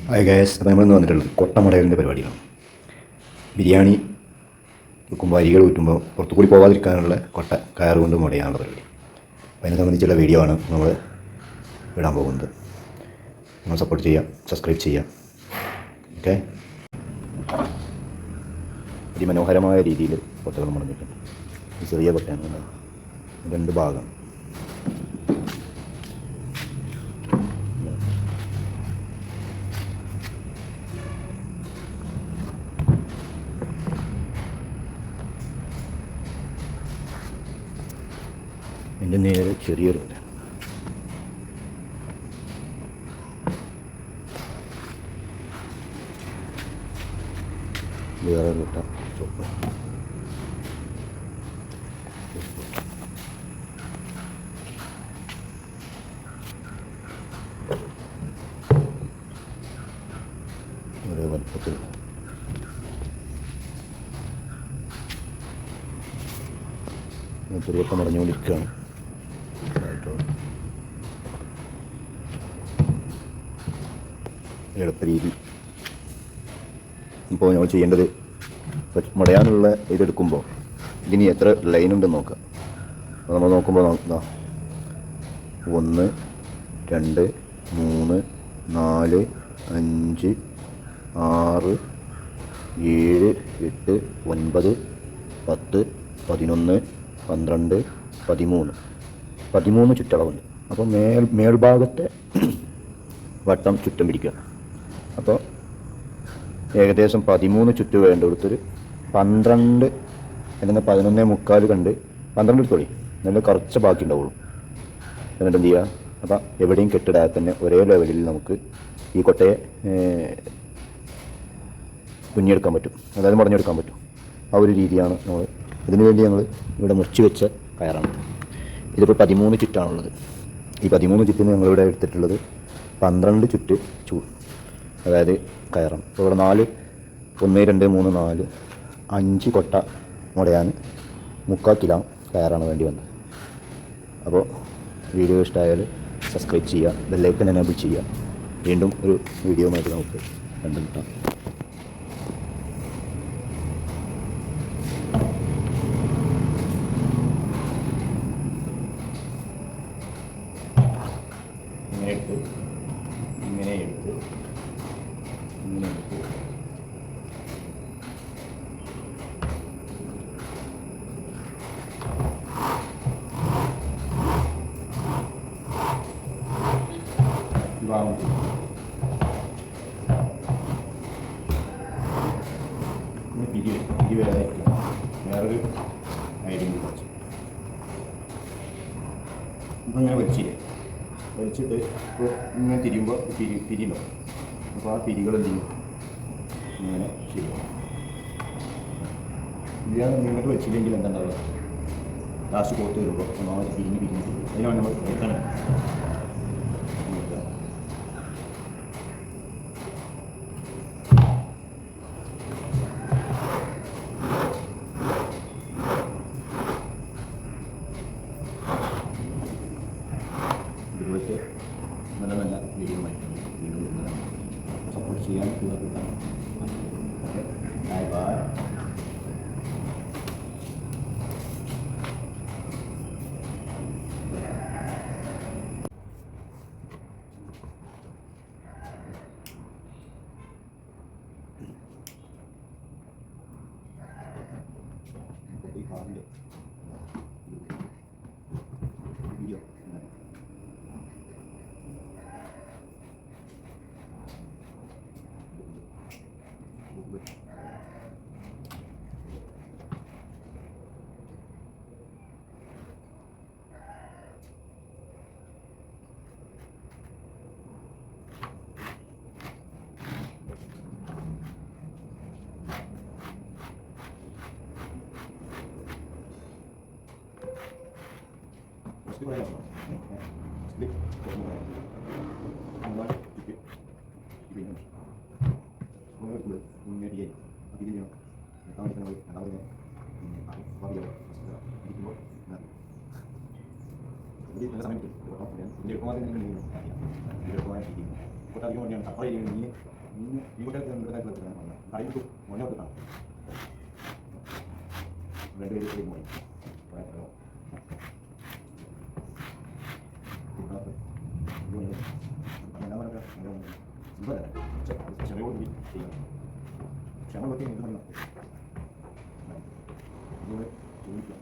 Hi guys, അപ്പോൾ നമ്മളിന്ന് വന്നിട്ടുള്ളത് കൊട്ടമുടയലിൻ്റെ പരിപാടിയാണ്. ബിരിയാണി വെക്കുമ്പോൾ അരികൾ ഊറ്റുമ്പോൾ പുറത്തുകൂടി പോകാതിരിക്കാനുള്ള കൊട്ട കയറ് കൊണ്ട് മുടയാനുള്ള പരിപാടി. അപ്പോൾ അതിനെ സംബന്ധിച്ചുള്ള വീഡിയോ ആണ് നമ്മൾ ഇടാൻ പോകുന്നത്. നമ്മൾ സപ്പോർട്ട് ചെയ്യുക, സബ്സ്ക്രൈബ് ചെയ്യുക. ഓക്കെ. അതിമനോഹരമായ രീതിയിൽ കൊട്ടകൾ മുടങ്ങിയിട്ടുണ്ട്. ചെറിയ കൊട്ടയാണ്, രണ്ട് ഭാഗം. എൻ്റെ നേരെ ചെറിയൊരു വേറെ കിട്ട ചുവപ്പ് ഒരേ വലുപ്പത്തിൽ ചെറിയൊക്കെ മടഞ്ഞുകൊണ്ടിരിക്കുകയാണ്. എളുപ്പരീതി. ഇപ്പോൾ നമ്മൾ ചെയ്യേണ്ടത് മുടയാനുള്ള ഇതെടുക്കുമ്പോൾ ഇതിന് എത്ര ലൈൻ ഉണ്ടെന്ന് നോക്കാം. അപ്പോൾ നമ്മൾ നോക്കുമ്പോൾ 1 2 3 4 5 6 7 8 9 10 11 12 13 ചുറ്റളവുണ്ട്. അപ്പോൾ മേൽഭാഗത്തെ വട്ടം ചുറ്റം പിടിക്കുക. അപ്പോൾ ഏകദേശം 13 ചുറ്റ് വേണ്ടിടത്തൊരു 12 അല്ലെങ്കിൽ 11.25 കണ്ട് 12 എടുത്തോളി. നല്ല കുറച്ച് ബാക്കി ഉണ്ടാവുള്ളൂ. എന്നിട്ട് എന്ത് ചെയ്യുക, അപ്പോൾ എവിടെയും കെട്ടിടാതെ തന്നെ ഒരേ ലെവലിൽ നമുക്ക് ഈ കൊട്ടയെ തുന്നിയെടുക്കാൻ പറ്റും, അതായത് മുടഞ്ഞെടുക്കാൻ പറ്റും. ആ ഒരു രീതിയാണ് നമ്മൾ ഇതിനു വേണ്ടി ഞങ്ങൾ ഇവിടെ മുറിച്ച് വെച്ച കയറാണ്. ഇതിപ്പോൾ 13 ചുറ്റാണുള്ളത്. ഈ 13 ചുറ്റിന് ഞങ്ങളിവിടെ എടുത്തിട്ടുള്ളത് 12 ചുറ്റ് അതായത് കയറാണ്. അപ്പോൾ ഇവിടെ 1 2 3 4 5 കൊട്ട മുടയാൻ 3/4 കിലോ കയറാണ് വേണ്ടി വന്നത്. അപ്പോൾ വീഡിയോ ഇഷ്ടമായാൽ സബ്സ്ക്രൈബ് ചെയ്യുക, ബെല്ലൈക്കൺ എനേബിൾ ചെയ്യുക. വീണ്ടും ഒരു വീഡിയോയുമായിട്ട് നമുക്ക് കണ്ടുമുട്ടാം. ഇങ്ങനെ എടുത്ത് പിരിവരായിരിക്കും. വേറൊരു ഐഡിയ കുറച്ച് ഇപ്പം ഇങ്ങനെ വലിച്ചിട്ട് ഇപ്പോൾ ഇങ്ങനെ തിരിയുമ്പോൾ പിരിയുമോ. അപ്പോൾ ആ പിരികൾ എന്ത് ചെയ്യും, ഇങ്ങനെ ശരിയാവും. ഇല്ലാതെ ഇങ്ങോട്ട് വെച്ചില്ലെങ്കിൽ എന്താ ഉണ്ടാവുക, ലാസ്റ്റ് പുറത്ത് വരുമ്പോൾ ഒന്നാമത് പിരിഞ്ഞ് അതിനാണ് നമ്മൾ എടുക്കണം. ഇതുപോലത്തെ നല്ല നല്ല വീഡിയോ വീണ്ടും സപ്പോർട്ട് ചെയ്യാൻ കൂടാതെ ഓക്കെ. Bye bye. വീഡിയോ സമയം കൊട്ടാധികം വേണ്ടിയാണ് സപ്ലൈ ചെയ്യുന്നത് മീൻ ഈ കൊട്ടാരത്തിൽ കടയിൽ മുന്നേ കൊടുക്കണം രണ്ട് പേര് പോയി ചെറിയ കൂടി ചെയ്യണം ക്ഷമ നോക്കി എന്ത് പറയണം ചോദിക്കാം